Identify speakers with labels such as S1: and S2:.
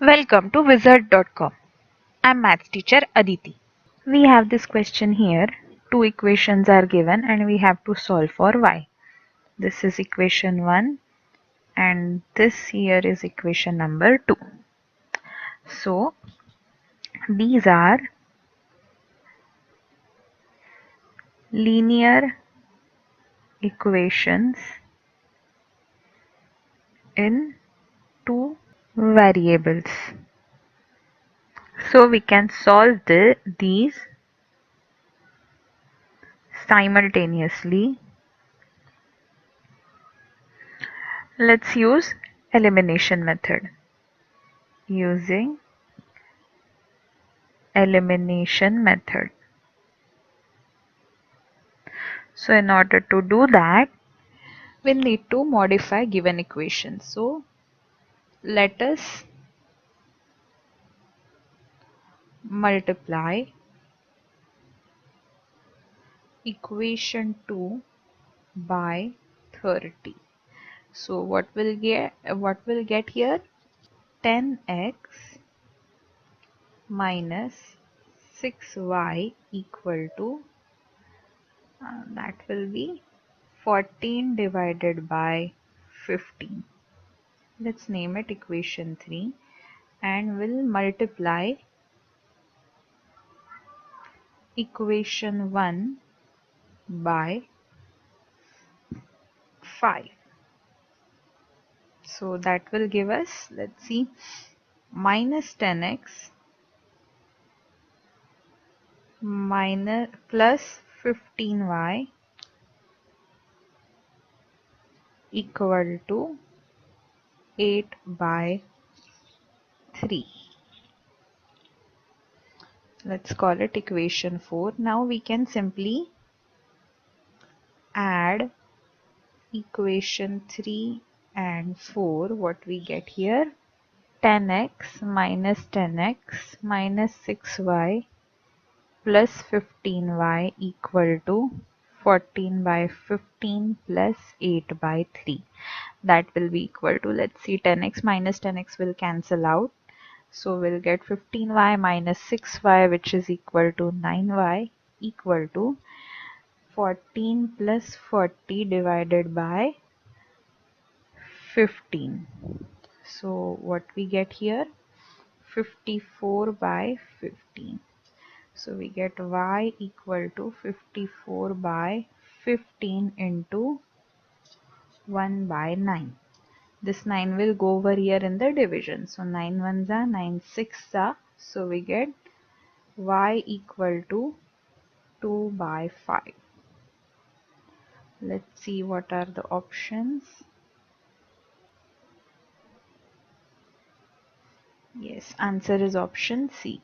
S1: Welcome to Wizard.com. I'm maths teacher Aditi. We have this question here. Two equations are given and we have to solve for y. This is equation 1 and this here is equation number 2. So these are linear equations in two variables. So we can solve these simultaneously. Let's use elimination method. Using elimination method. So in order to do that, we'll need to modify given equation. So let us multiply equation 2 by 30. So what will get here? 10x minus 6y equal to that will be 14 divided by 15. Let's name it equation 3 and we'll multiply equation 1 by 5. So that will give us, let's see, minus 10x minus plus 15y equal to 8 by 3. Let's call it equation 4. Now we can simply add equation 3 and 4. What we get here? 10x minus 10x minus 6y plus 15y equal to 14 by 15 plus 8 by 3. That will be equal to, let's see, 10x minus 10x will cancel out. So we'll get 15y minus 6y, which is equal to 9y equal to 14 plus 40 divided by 15. So what we get here? 54 by 15. So we get y equal to 54 by 15 into 1 by 9. This 9 will go over here in the division. So 9 ones are 9 six are. So we get y equal to 2 by 5. Let's see what are the options. Yes, answer is option C.